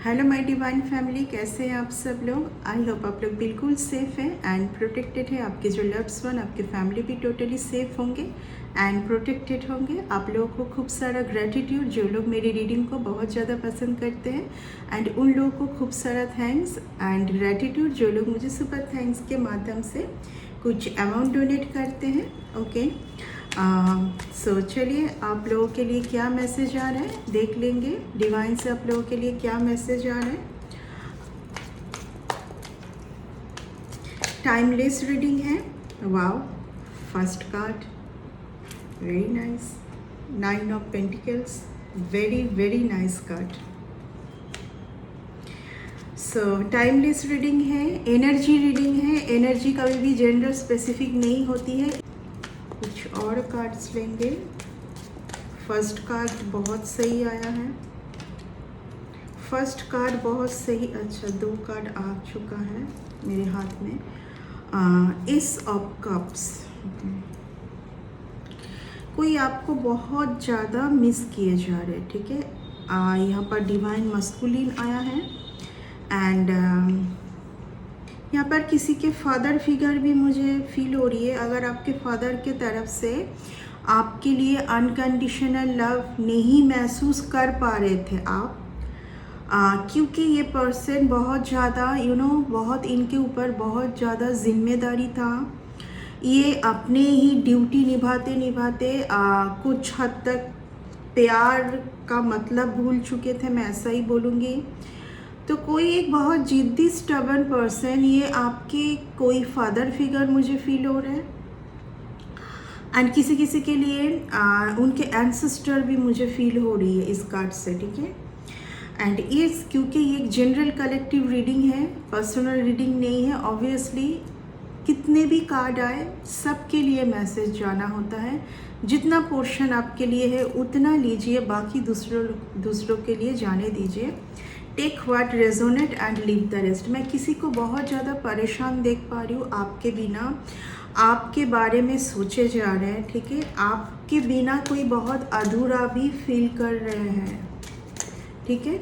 Hello my divine family, कैसे हैं आप सब लोग। आई होप आप लोग बिल्कुल सेफ़ हैं एंड प्रोटेक्टेड है। आपके जो लव्स वन, आपके फैमिली भी टोटली सेफ़ होंगे एंड प्रोटेक्टेड होंगे। आप लोगों को खूब सारा ग्रेटिट्यूड, जो लोग मेरी रीडिंग को बहुत ज़्यादा पसंद करते हैं, एंड उन लोगों को खूब सारा थैंक्स एंड ग्रेटिट्यूड जो लोग मुझे सुपर थैंक्स के माध्यम से कुछ अमाउंट डोनेट करते हैं। ओके, सो चलिए, आप लोगों के लिए क्या मैसेज आ रहा है देख लेंगे। डिवाइन से आप लोगों के लिए क्या मैसेज आ रहा है। टाइमलेस रीडिंग है। Wow, first card, very nice. 9 of pentacles, very very nice card. So timeless reading है, एनर्जी रीडिंग है। एनर्जी कभी भी जेंडर स्पेसिफिक नहीं होती है। कुछ और कार्ड्स लेंगे। फर्स्ट कार्ड बहुत सही आया है। फर्स्ट कार्ड बहुत सही। अच्छा, 2 कार्ड आ चुका है मेरे हाथ में। S of cups. कोई आपको बहुत ज़्यादा मिस किए जा रहे हैं, ठीक है। यहाँ पर डिवाइन मस्कुलिन आया है एंड यहाँ पर किसी के फादर फिगर भी मुझे फील हो रही है। अगर आपके फादर के तरफ से आपके लिए अनकंडीशनल लव नहीं महसूस कर पा रहे थे आप, क्योंकि ये पर्सन बहुत ज़्यादा बहुत इनके ऊपर बहुत ज़्यादा जिम्मेदारी था। ये अपने ही ड्यूटी निभाते निभाते कुछ हद तक प्यार का मतलब भूल चुके थे, मैं ऐसा ही बोलूँगी। तो कोई एक बहुत जिद्दी स्टबर्न पर्सन, ये आपके कोई फादर फिगर मुझे फील हो रहा है एंड किसी किसी के लिए उनके एंसेस्टर भी मुझे फील हो रही है इस कार्ड से, ठीक है। एंड इस क्योंकि ये एक जनरल कलेक्टिव रीडिंग है, पर्सनल रीडिंग नहीं है। ऑब्वियसली कितने भी कार्ड आए सबके लिए मैसेज जाना होता है। जितना पोर्शन आपके लिए है उतना लीजिए, बाकी दूसरों के लिए जाने दीजिए। Take what resonate and leave the rest. मैं किसी को बहुत ज़्यादा परेशान देख पा रही हूँ आपके बिना, आपके बारे में सोचे जा रहे हैं, ठीक है। आपके बिना कोई बहुत अधूरा भी फील कर रहे हैं, ठीक है।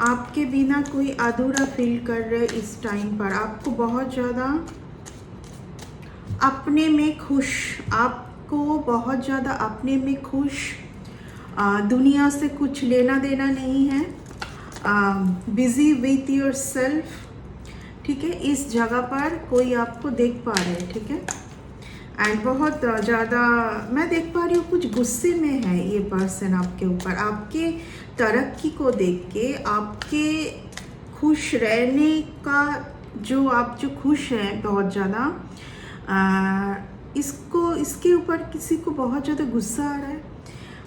आपके बिना कोई अधूरा फील कर रहे इस टाइम पर। आपको बहुत ज़्यादा अपने में खुश, आपको बहुत ज़्यादा अपने में खुश, दुनिया से कुछ लेना देना नहीं है। बिजी विथ योर सेल्फ, ठीक है। इस जगह पर कोई आपको देख पा रहे हैं, ठीक है। एंड बहुत ज़्यादा मैं देख पा रही हूँ कुछ गुस्से में है ये पर्सन आपके ऊपर, आपके तरक्की को देख के, आपके खुश रहने का आप जो खुश हैं बहुत ज़्यादा, इसके ऊपर किसी को बहुत ज़्यादा गुस्सा आ रहा है।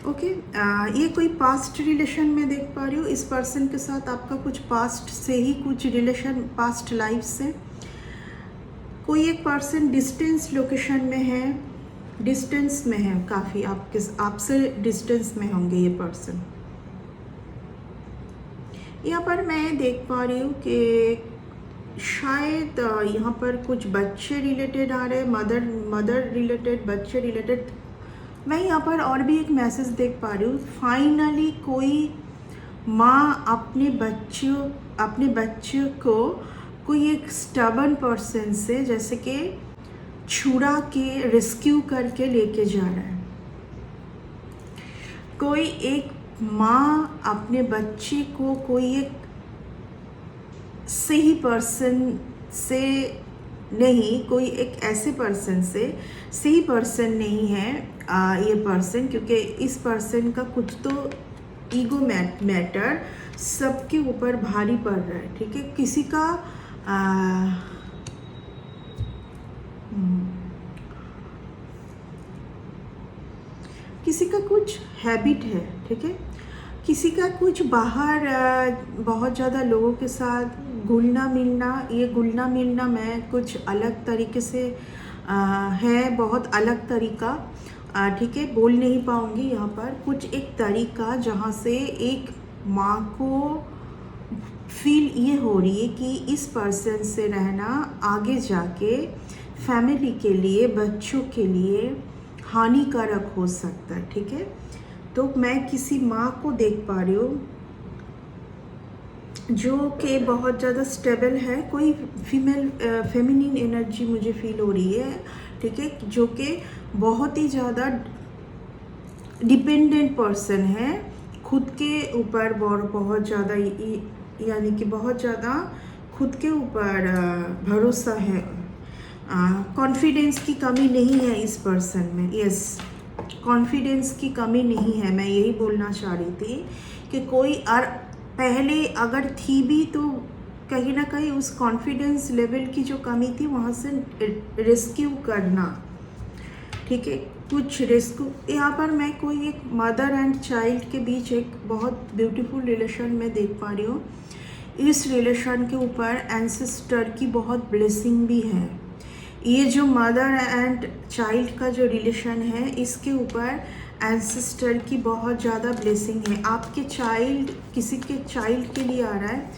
ओके, ये कोई पास्ट रिलेशन में देख पा रही हूँ। इस पर्सन के साथ आपका कुछ पास्ट से ही कुछ रिलेशन, पास्ट लाइफ से। कोई एक पर्सन डिस्टेंस लोकेशन में है, डिस्टेंस में है, काफ़ी आपसे डिस्टेंस में होंगे ये पर्सन। यहाँ पर मैं देख पा रही हूँ कि शायद यहाँ पर कुछ बच्चे रिलेटेड आ रहे हैं, मदर रिलेटेड, बच्चे रिलेटेड। मैं यहाँ पर और भी एक मैसेज देख पा रही हूँ। फाइनली कोई माँ अपने बच्चों को कोई एक स्टबर्न पर्सन से जैसे कि छुड़ा के रेस्क्यू करके लेके जा रहा है। कोई एक माँ अपने बच्चे को कोई एक सही पर्सन से नहीं, कोई एक ऐसे पर्सन से, सही पर्सन नहीं है ये पर्सन, क्योंकि इस पर्सन का कुछ तो ईगो मैटर सबके ऊपर भारी पड़ रहा है, ठीक है। किसी का किसी का कुछ हैबिट है, ठीक है। किसी का कुछ बाहर बहुत ज़्यादा लोगों के साथ घुलना मिलना। ये घुलना मिलना मैं कुछ अलग तरीके से है, बहुत अलग तरीका, ठीक है। बोल नहीं पाऊँगी यहाँ पर। कुछ एक तरीका जहाँ से एक माँ को फील ये हो रही है कि इस पर्सन से रहना आगे जाके फैमिली के लिए, बच्चों के लिए हानिकारक हो सकता है, ठीक है। तो मैं किसी माँ को देख पा रही हूँ जो कि बहुत ज़्यादा स्टेबल है, कोई फेमिनिन एनर्जी मुझे फील हो रही है, ठीक है, जो कि बहुत ही ज़्यादा डिपेंडेंट पर्सन है, खुद के ऊपर बहुत ज़्यादा यानी कि बहुत ज़्यादा खुद के ऊपर भरोसा है, कॉन्फिडेंस की कमी नहीं है इस पर्सन में। यस, कॉन्फिडेंस की कमी नहीं है, मैं यही बोलना चाह रही थी कि कोई और पहले अगर थी भी तो कहीं ना कहीं उस कॉन्फिडेंस लेवल की जो कमी थी वहाँ से रेस्क्यू करना, ठीक है, कुछ रेस्क्यू। यहाँ पर मैं कोई एक मदर एंड चाइल्ड के बीच एक बहुत ब्यूटीफुल रिलेशन में देख पा रही हूँ। इस रिलेशन के ऊपर एंसेस्टर की बहुत ब्लेसिंग भी है। ये जो मदर एंड चाइल्ड का जो रिलेशन है, इसके ऊपर एंसेस्टर की बहुत ज़्यादा ब्लेसिंग है। आपके चाइल्ड, किसी के चाइल्ड के लिए आ रहा है,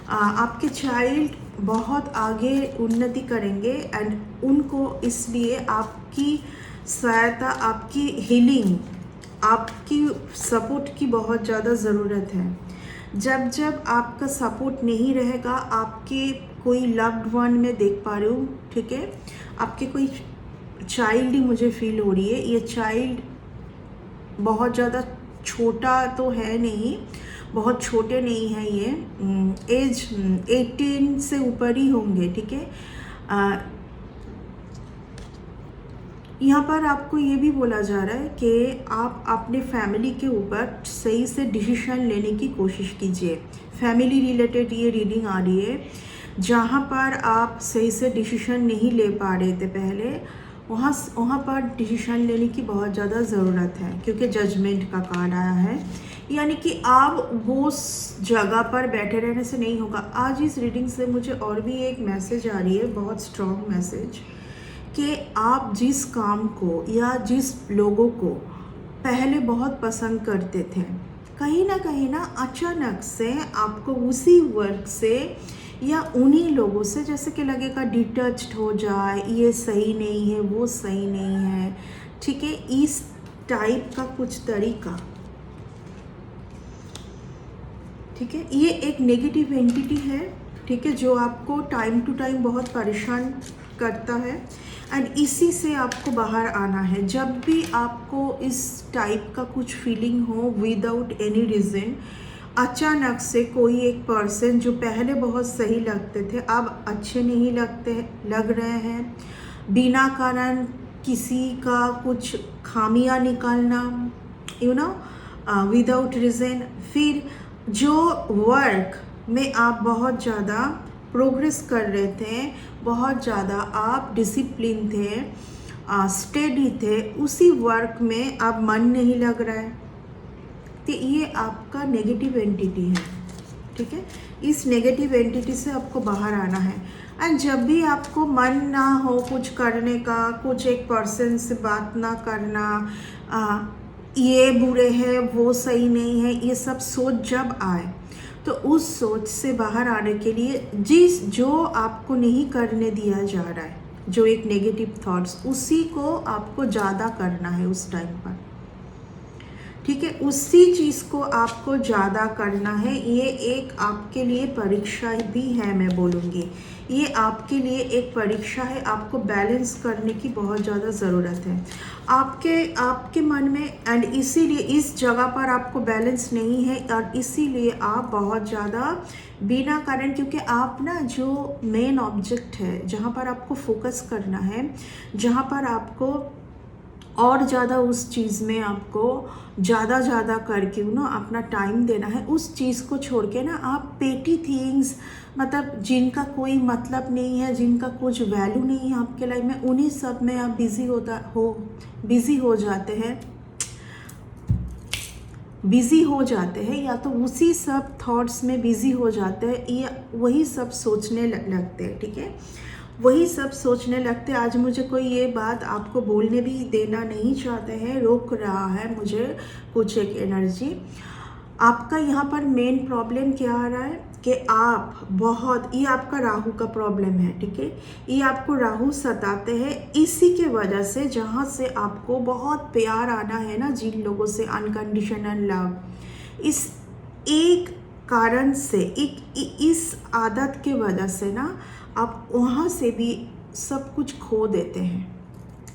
आपके चाइल्ड बहुत आगे उन्नति करेंगे एंड उनको इसलिए आपकी सहायता, आपकी हीलिंग, आपकी सपोर्ट की बहुत ज़्यादा ज़रूरत है। जब जब आपका सपोर्ट नहीं रहेगा, आपके कोई लव्ड वन में देख पा रही हूँ, ठीक है, आपके कोई चाइल्ड ही मुझे फील हो रही है। ये चाइल्ड बहुत ज़्यादा छोटा तो है नहीं, बहुत छोटे नहीं हैं, ये एज 18 से ऊपर ही होंगे, ठीक है। यहाँ पर आपको ये भी बोला जा रहा है कि आप अपने फैमिली के ऊपर सही से डिसीजन लेने की कोशिश कीजिए। फैमिली रिलेटेड ये रीडिंग आ रही है, जहाँ पर आप सही से डिसीजन नहीं ले पा रहे थे पहले, वहाँ पर डिसीजन लेने की बहुत ज़्यादा ज़रूरत है, क्योंकि जजमेंट का कार्ड आया है। यानी कि आप वो जगह पर बैठे रहने से नहीं होगा। आज इस रीडिंग से मुझे और भी एक मैसेज आ रही है, बहुत स्ट्रॉन्ग मैसेज, कि आप जिस काम को या जिस लोगों को पहले बहुत पसंद करते थे, कहीं ना अचानक से आपको उसी वर्क से या उन्हीं लोगों से जैसे कि लगेगा डिटैच्ड हो जाए, ये सही नहीं है, वो सही नहीं है, ठीक है, इस टाइप का कुछ तरीका, ठीक है। ये एक नेगेटिव एंटिटी है, ठीक है, जो आपको टाइम टू टाइम बहुत परेशान करता है एंड इसी से आपको बाहर आना है। जब भी आपको इस टाइप का कुछ फीलिंग हो विदाउट एनी रीज़न, अचानक से कोई एक पर्सन जो पहले बहुत सही लगते थे अब अच्छे नहीं लग रहे हैं, बिना कारण किसी का कुछ खामियां निकालना, यू नो, विदाउट रीज़न। फिर जो वर्क में आप बहुत ज़्यादा प्रोग्रेस कर रहे थे, बहुत ज़्यादा आप डिसिप्लिन थे, स्टेडी थे, उसी वर्क में अब मन नहीं लग रहा है, तो ये आपका नेगेटिव एंटिटी है, ठीक है। इस नेगेटिव एंटिटी से आपको बाहर आना है। एंड जब भी आपको मन ना हो कुछ करने का, कुछ एक पर्सन से बात ना करना, ये बुरे है, वो सही नहीं है, ये सब सोच जब आए, तो उस सोच से बाहर आने के लिए जो आपको नहीं करने दिया जा रहा है, जो एक नेगेटिव थॉट्स, उसी को आपको ज़्यादा करना है उस टाइम पर, ठीक है, उसी चीज़ को आपको ज़्यादा करना है। ये एक आपके लिए परीक्षा भी है, मैं बोलूँगी ये आपके लिए एक परीक्षा है। आपको बैलेंस करने की बहुत ज़्यादा ज़रूरत है आपके मन में, एंड इसीलिए इस जगह पर आपको बैलेंस नहीं है और इसीलिए आप बहुत ज़्यादा बिना कारण, क्योंकि आप ना जो मेन ऑब्जेक्ट है, जहाँ पर आपको फोकस करना है, जहाँ पर आपको और ज़्यादा उस चीज़ में आपको ज़्यादा करके ना अपना टाइम देना है, उस चीज़ को छोड़ के ना आप पेटी थिंग्स, मतलब जिनका कोई मतलब नहीं है, जिनका कुछ वैल्यू नहीं है आपके लाइफ में, उन्हीं सब में आप बिज़ी हो जाते हैं, या तो उसी सब थॉट्स में बिज़ी हो जाते हैं, या वही सब सोचने लगते हैं, ठीक है, वही सब सोचने लगते। आज मुझे कोई ये बात आपको बोलने भी देना नहीं चाहते हैं, रोक रहा है मुझे कुछ एक एनर्जी। आपका यहाँ पर मेन प्रॉब्लम क्या आ रहा है कि आप बहुत, ये आपका राहु का प्रॉब्लम है, ठीक है, ये आपको राहु सताते हैं, इसी के वजह से जहाँ से आपको बहुत प्यार आना है ना, जिन लोगों से अनकंडीशनल लव, इस एक कारण से इस आदत के वजह से ना आप वहाँ से भी सब कुछ खो देते हैं,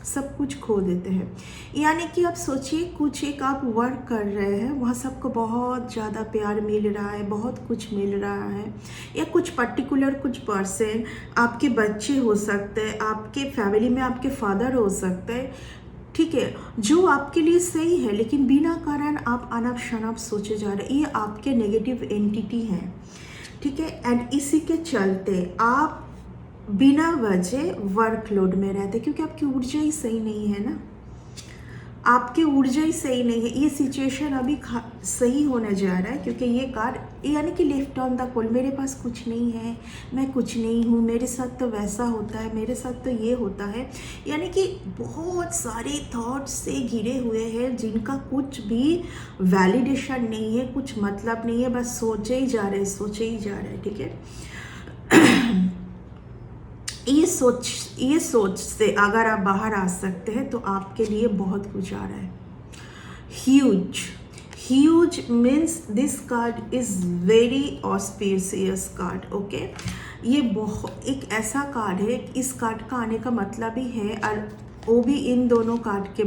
सब कुछ खो देते हैं। यानी कि आप सोचिए, कुछ एक आप वर्क कर रहे हैं, वहाँ सबको बहुत ज़्यादा प्यार मिल रहा है, बहुत कुछ मिल रहा है, या कुछ पर्टिकुलर कुछ पर्सन, आपके बच्चे हो सकते हैं, आपके फैमिली में आपके फादर हो सकते हैं, ठीक है, जो आपके लिए सही है, लेकिन बिना कारण आप अनाप शनाप सोचे जा रहे हैं, ये आपके नेगेटिव एंटिटी हैं, ठीक है। एंड इसी के चलते आप बिना वजह वर्कलोड में रहते, क्योंकि आपकी ऊर्जा ही सही नहीं है ना, आपकी ऊर्जा ही सही नहीं है। ये सिचुएशन अभी सही होने जा रहा है, क्योंकि ये कार्ड यानी कि लेफ्ट ऑन द कोल, मेरे पास कुछ नहीं है, मैं कुछ नहीं हूँ, मेरे साथ तो वैसा होता है, मेरे साथ तो ये होता है, यानी कि बहुत सारे थॉट्स से घिरे हुए हैं जिनका कुछ भी वैलिडेशन नहीं है, कुछ मतलब नहीं है, बस सोचे ही जा रहे, सोचे ही जा रहे, ठीक है। ये सोच से अगर आप बाहर आ सकते हैं तो आपके लिए बहुत कुछ आ रहा है। Huge means this card is very auspicious card, okay. ये बहुत एक ऐसा कार्ड है, इस कार्ड का आने का मतलब ही है, और वो भी इन दोनों कार्ड के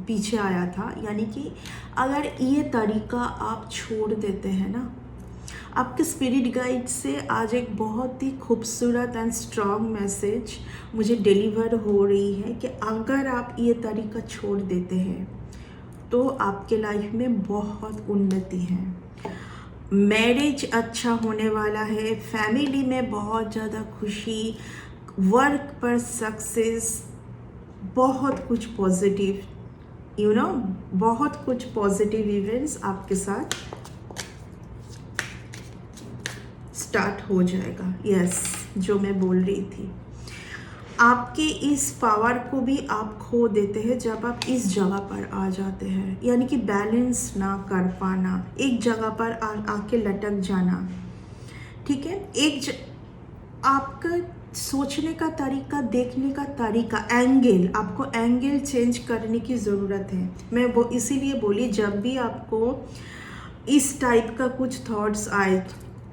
पीछे आया था, यानी कि अगर ये तरीका आप छोड़ देते हैं ना, आपके स्पिरिट गाइड से आज एक बहुत ही खूबसूरत एंड स्ट्रॉन्ग मैसेज मुझे डिलीवर हो रही है कि अगर आप ये तरीका छोड़ देते हैं तो आपके लाइफ में बहुत उन्नति है, मैरिज अच्छा होने वाला है, फैमिली में बहुत ज़्यादा खुशी, वर्क पर सक्सेस, बहुत कुछ पॉजिटिव, बहुत कुछ पॉजिटिव इवेंट्स आपके साथ स्टार्ट हो जाएगा। यस, जो मैं बोल रही थी, आपके इस पावर को भी आप खो देते हैं जब आप इस जगह पर आ जाते हैं, यानी कि बैलेंस ना कर पाना, एक जगह पर आके लटक जाना, ठीक है। आपका सोचने का तरीका, देखने का तरीका, एंगल, आपको एंगल चेंज करने की ज़रूरत है। मैं वो इसीलिए बोली, जब भी आपको इस टाइप का कुछ थॉट्स आए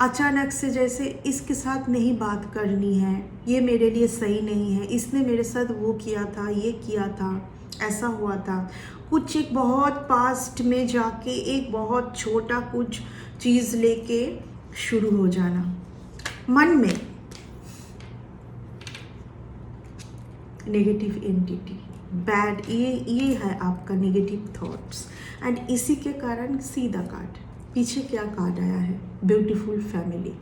अचानक से, जैसे इसके साथ नहीं बात करनी है, ये मेरे लिए सही नहीं है, इसने मेरे साथ वो किया था, ये किया था, ऐसा हुआ था, कुछ एक बहुत पास्ट में जाके एक बहुत छोटा कुछ चीज़ लेके शुरू हो जाना मन में, नेगेटिव एंटिटी, बैड, ये है आपका नेगेटिव थॉट्स। एंड इसी के कारण सीधा कार्ड, पीछे क्या कार्ड आया है, ब्यूटीफुल फैमिली।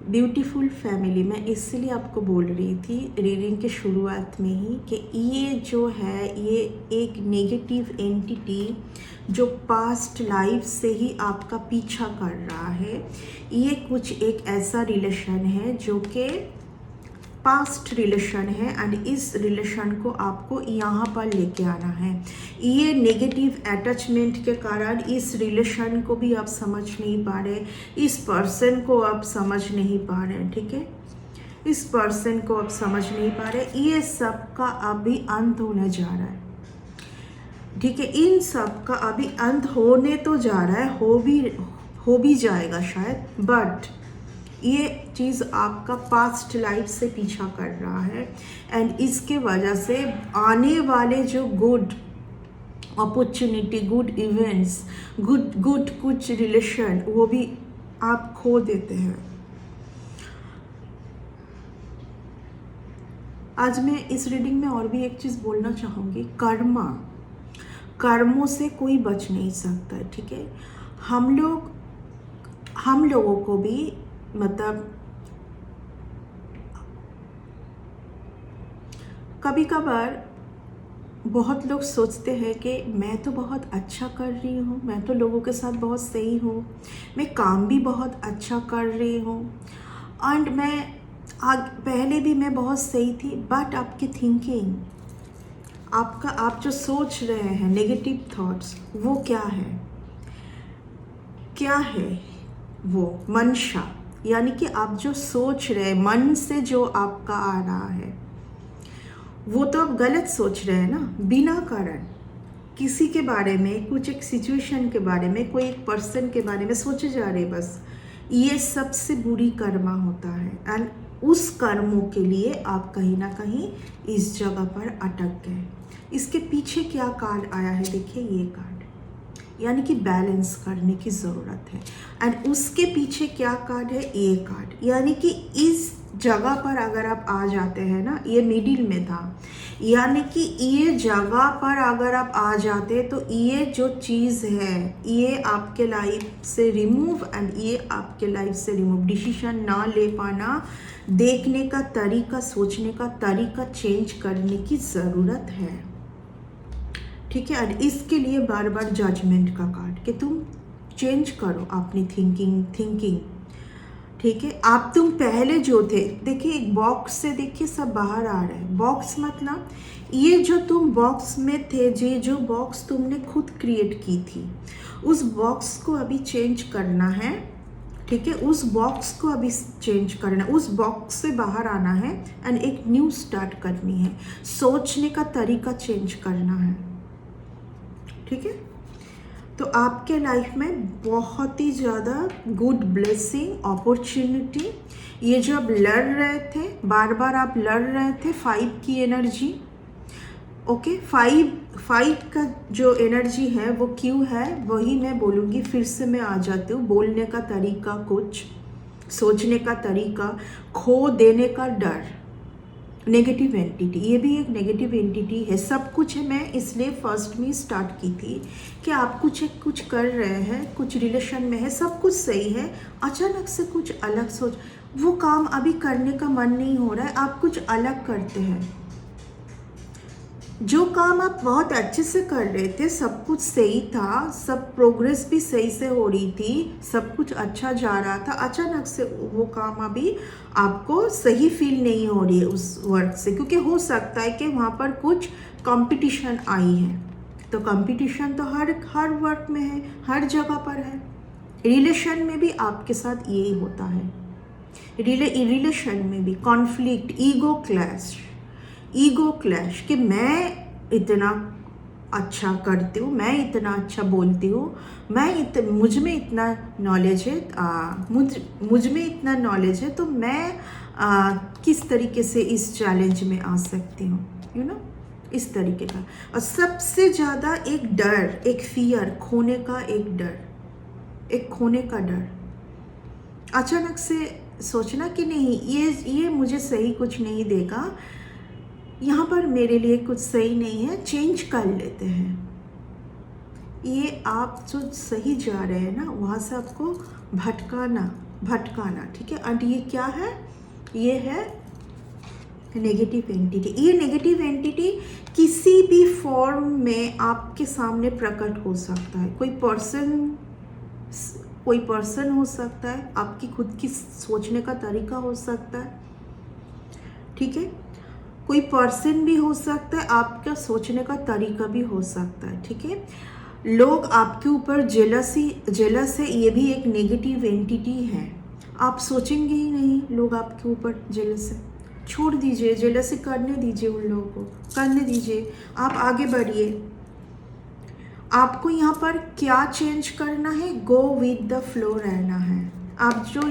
ब्यूटीफुल फैमिली, मैं इसलिए आपको बोल रही थी रीडिंग के शुरुआत में ही कि ये जो है, ये एक नेगेटिव एंटिटी जो पास्ट लाइफ से ही आपका पीछा कर रहा है, ये कुछ एक ऐसा रिलेशन है जो कि पास्ट रिलेशन है, एंड इस रिलेशन को आपको यहाँ पर लेके आना है। ये नेगेटिव अटैचमेंट के कारण इस रिलेशन को भी आप समझ नहीं पा रहे, इस पर्सन को आप समझ नहीं पा रहे, ठीक है, इस पर्सन को आप समझ नहीं पा रहे। ये सब का अभी अंत होने जा रहा है, ठीक है, इन सब का अभी अंत होने तो जा रहा है, हो भी जाएगा शायद, बट ये चीज़ आपका पास्ट लाइफ से पीछा कर रहा है, एंड इसके वजह से आने वाले जो good opportunity, good events, good कुछ रिलेशन, वो भी आप खो देते हैं। आज मैं इस रीडिंग में और भी एक चीज़ बोलना चाहूँगी, कर्मों से कोई बच नहीं सकता, ठीक है। हम लोगों को भी, मतलब कभी कभार बहुत लोग सोचते हैं कि मैं तो बहुत अच्छा कर रही हूँ, मैं तो लोगों के साथ बहुत सही हूँ, मैं काम भी बहुत अच्छा कर रही हूँ, एंड पहले भी मैं बहुत सही थी, बट आपकी थिंकिंग, आप जो सोच रहे हैं नेगेटिव थॉट्स, वो क्या है वो मंशा, यानी कि आप जो सोच रहे हैं मन से, जो आपका आ रहा है, वो तो आप गलत सोच रहे हैं ना, बिना कारण, किसी के बारे में, कुछ एक सिचुएशन के बारे में, कोई एक पर्सन के बारे में सोचे जा रहे बस। ये सबसे बुरी कर्मा होता है एंड उस कर्मों के लिए आप कहीं ना कहीं इस जगह पर अटक गए। इसके पीछे क्या कार्ड आया है देखिए, ये कार्ड, यानी कि बैलेंस करने की ज़रूरत है। एंड उसके पीछे क्या कार्ड है, ये कार्ड, यानी कि इस जगह पर अगर आप आ जाते हैं ना, ये मिडिल में था, यानी कि ये जगह पर अगर आप आ जाते तो ये जो चीज़ है ये आपके लाइफ से रिमूव, एंड ये आपके लाइफ से रिमूव, डिसीजन ना ले पाना, देखने का तरीका, सोचने का तरीका चेंज करने की ज़रूरत है। ठीक है, और इसके लिए बार बार जजमेंट का कार्ड कि तुम चेंज करो अपनी थिंकिंग। ठीक है, आप तुम पहले जो थे, देखिए एक बॉक्स से देखिए सब बाहर आ रहा है। बॉक्स मतलब ये जो तुम बॉक्स में थे, जो बॉक्स तुमने खुद क्रिएट की थी, उस बॉक्स को अभी चेंज करना है। ठीक है, उस बॉक्स को अभी चेंज करना है, उस बॉक्स से बाहर आना है एंड एक न्यू स्टार्ट करनी है, सोचने का तरीका चेंज करना है। ठीक है, तो आपके लाइफ में बहुत ही ज़्यादा गुड ब्लेसिंग, अपॉर्चुनिटी, ये जो आप लड़ रहे थे, बार बार आप लड़ रहे थे, 5 की एनर्जी। ओके, 5 का जो एनर्जी है वो क्यों है वही मैं बोलूँगी, फिर से मैं आ जाती हूँ। बोलने का तरीका कुछ, सोचने का तरीका, खो देने का डर, नेगेटिव एंटिटी, ये भी एक नेगेटिव एंटिटी है। सब कुछ है, मैं इसलिए फर्स्ट में स्टार्ट की थी कि आप कुछ कर रहे हैं, कुछ रिलेशन में है, सब कुछ सही है, अचानक से कुछ अलग सोच, वो काम अभी करने का मन नहीं हो रहा है, आप कुछ अलग करते हैं। जो काम आप बहुत अच्छे से कर रहे थे, सब कुछ सही था, सब प्रोग्रेस भी सही से हो रही थी, सब कुछ अच्छा जा रहा था, अचानक से वो काम अभी आपको सही फील नहीं हो रही है उस वर्क से, क्योंकि हो सकता है कि वहाँ पर कुछ कंपटीशन आई है। तो कंपटीशन तो हर वर्क में है, हर जगह पर है। रिलेशन में भी आपके साथ यही होता है। रिलेशन में भी कॉन्फ्लिक्ट, ईगो क्लैश कि मैं इतना अच्छा करती हूँ, मैं इतना अच्छा बोलती हूँ, मुझ में इतना नॉलेज है, मुझ में इतना नॉलेज है, तो मैं किस तरीके से इस चैलेंज में आ सकती हूँ, यू नो, इस तरीके का। और सबसे ज़्यादा एक डर, एक फियर, खोने का एक डर, एक खोने का डर। अचानक से सोचना कि नहीं, ये मुझे सही कुछ नहीं देगा, यहाँ पर मेरे लिए कुछ सही नहीं है, चेंज कर लेते हैं। ये आप जो सही जा रहे हैं ना, वहाँ से आपको भटकाना। ठीक है, और ये क्या है, ये है नेगेटिव एंटिटी। ये नेगेटिव एंटिटी किसी भी फॉर्म में आपके सामने प्रकट हो सकता है। कोई पर्सन हो सकता है, आपकी खुद की सोचने का तरीका हो सकता है। ठीक है, कोई पर्सन भी हो सकता है, आपका सोचने का तरीका भी हो सकता है। ठीक है, लोग आपके ऊपर जेलस है, ये भी एक नेगेटिव एंटिटी है। आप सोचेंगे ही नहीं लोग आपके ऊपर जेलस है, छोड़ दीजिए, जेलसी करने दीजिए, उन लोगों को करने दीजिए, आप आगे बढ़िए। आपको यहाँ पर क्या चेंज करना है, गो विद द फ्लो रहना है। आप जो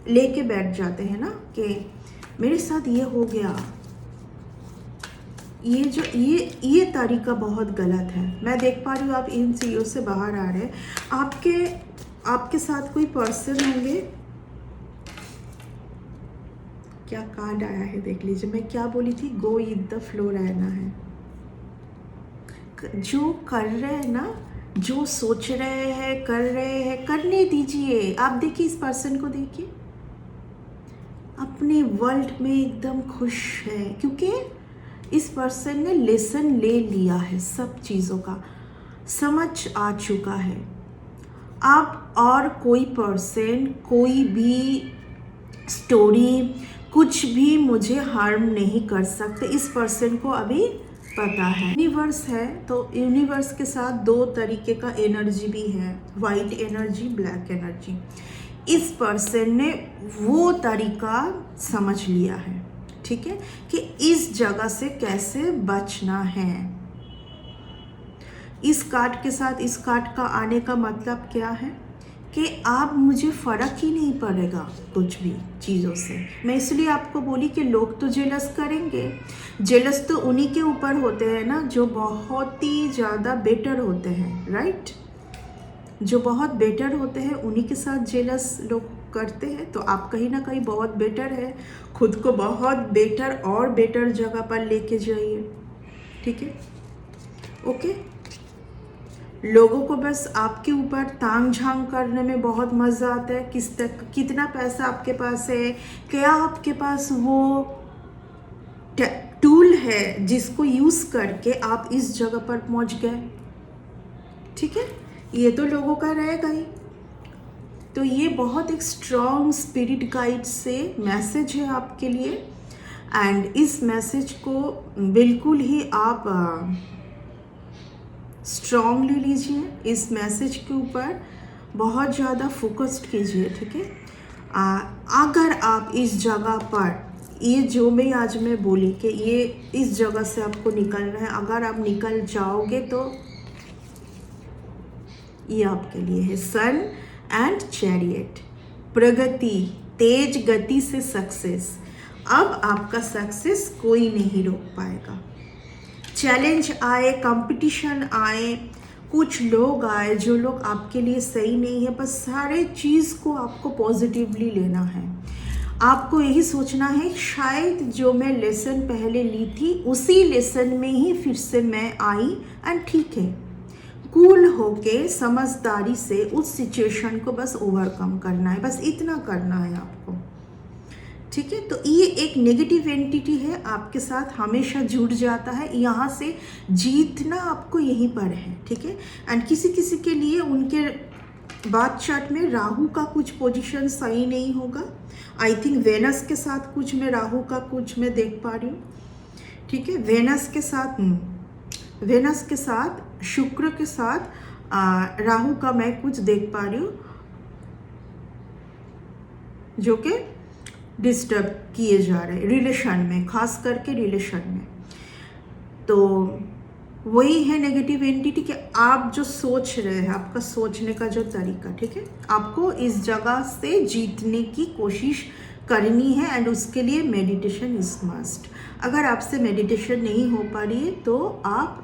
लेके बैठ जाते हैं ना कि मेरे साथ ये हो गया, ये तरीका बहुत गलत है। मैं देख पा रही हूँ आप इन चीज़ों से बाहर आ रहे हैं। आपके साथ कोई पर्सन होंगे, क्या कार्ड आया है देख लीजिए। मैं क्या बोली थी, गो विद द फ्लो रहना है। जो कर रहे हैं ना, जो सोच रहे हैं, कर रहे हैं, करने दीजिए। आप देखिए इस पर्सन को, देखिए अपने वर्ल्ड में एकदम खुश है, क्योंकि इस पर्सन ने लेसन ले लिया है, सब चीज़ों का समझ आ चुका है। आप और कोई पर्सन, कोई भी स्टोरी, कुछ भी मुझे हार्म नहीं कर सकते, इस पर्सन को अभी पता है। यूनिवर्स है तो यूनिवर्स के साथ 2 तरीके का एनर्जी भी है, वाइट एनर्जी, ब्लैक एनर्जी। इस पर्सन ने वो तरीका समझ लिया है, ठीक है, कि इस जगह से कैसे बचना है। इस कार्ड के साथ इस कार्ड का आने का मतलब क्या है कि आप मुझे फ़र्क ही नहीं पड़ेगा कुछ भी चीज़ों से। मैं इसलिए आपको बोली कि लोग तो जेलस करेंगे, जेलस तो उन्हीं के ऊपर होते हैं ना जो बहुत ही ज़्यादा बेटर होते हैं, राइट। जो बहुत बेटर होते हैं उन्हीं के साथ जेलस लोग करते हैं। तो आप कहीं ना कहीं बहुत बेटर है, खुद को बहुत बेटर और बेटर जगह पर लेके जाइए, ठीक है, ओके। लोगों को बस आपके ऊपर तांग झांग करने में बहुत मज़ा आता है, किस तक कितना पैसा आपके पास है, क्या आपके पास वो टूल है जिसको यूज़ करके आप इस जगह पर पहुंच गए, ठीक है। ये तो लोगों का रहेगा ही। तो ये बहुत एक स्ट्रॉन्ग स्पिरिट गाइड से मैसेज है आपके लिए, एंड इस मैसेज को बिल्कुल ही आप स्ट्रॉन्गली लीजिए, इस मैसेज के ऊपर बहुत ज़्यादा फोकस्ड कीजिए, ठीक है। अगर आप इस जगह पर ये जो आज मैं बोली कि ये इस जगह से आपको निकलना है, अगर आप निकल जाओगे तो ये आपके लिए है सन एंड चैरियट, प्रगति, तेज गति से सक्सेस। अब आपका सक्सेस कोई नहीं रोक पाएगा। चैलेंज आए, कंपटीशन आए, कुछ लोग आए जो लोग आपके लिए सही नहीं है, बस सारे चीज़ को आपको पॉजिटिवली लेना है। आपको यही सोचना है शायद जो मैं लेसन पहले ली थी उसी लेसन में ही फिर से मैं आई, एंड ठीक है, कूल होके समझदारी से उस सिचुएशन को बस ओवरकम करना है, बस इतना करना है आपको, ठीक है। तो ये एक नेगेटिव एंटिटी है, आपके साथ हमेशा जुड़ जाता है, यहाँ से जीतना आपको यहीं पर है, ठीक है। एंड किसी किसी के लिए उनके बात चार्ट में राहु का कुछ पोजीशन सही नहीं होगा। आई थिंक वेनस के साथ कुछ मैं राहु का कुछ मैं देख पा रही हूँ, ठीक है। वेनस के साथ शुक्र के साथ राहु का मैं कुछ देख पा रही हूँ जो कि डिस्टर्ब किए जा रहे हैं रिलेशन में, खास करके रिलेशन में। तो वही है नेगेटिव एंटिटी कि आप जो सोच रहे हैं, आपका सोचने का जो तरीका, ठीक है, आपको इस जगह से जीतने की कोशिश करनी है, एंड उसके लिए मेडिटेशन इज मस्ट। अगर आपसे मेडिटेशन नहीं हो पा रही है तो आप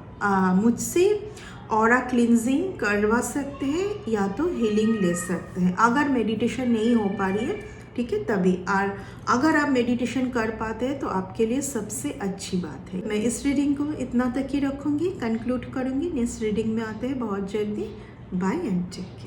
मुझसे ऑरा क्लिनजिंग करवा सकते हैं या तो हीलिंग ले सकते हैं। अगर मेडिटेशन नहीं हो पा रही है, ठीक है, तभी। और अगर आप मेडिटेशन कर पाते हैं तो आपके लिए सबसे अच्छी बात है। मैं इस रीडिंग को इतना तक ही रखूँगी, कंक्लूड करूँगी। नेक्स्ट रीडिंग में आते हैं बहुत जल्दी। Bye and take care.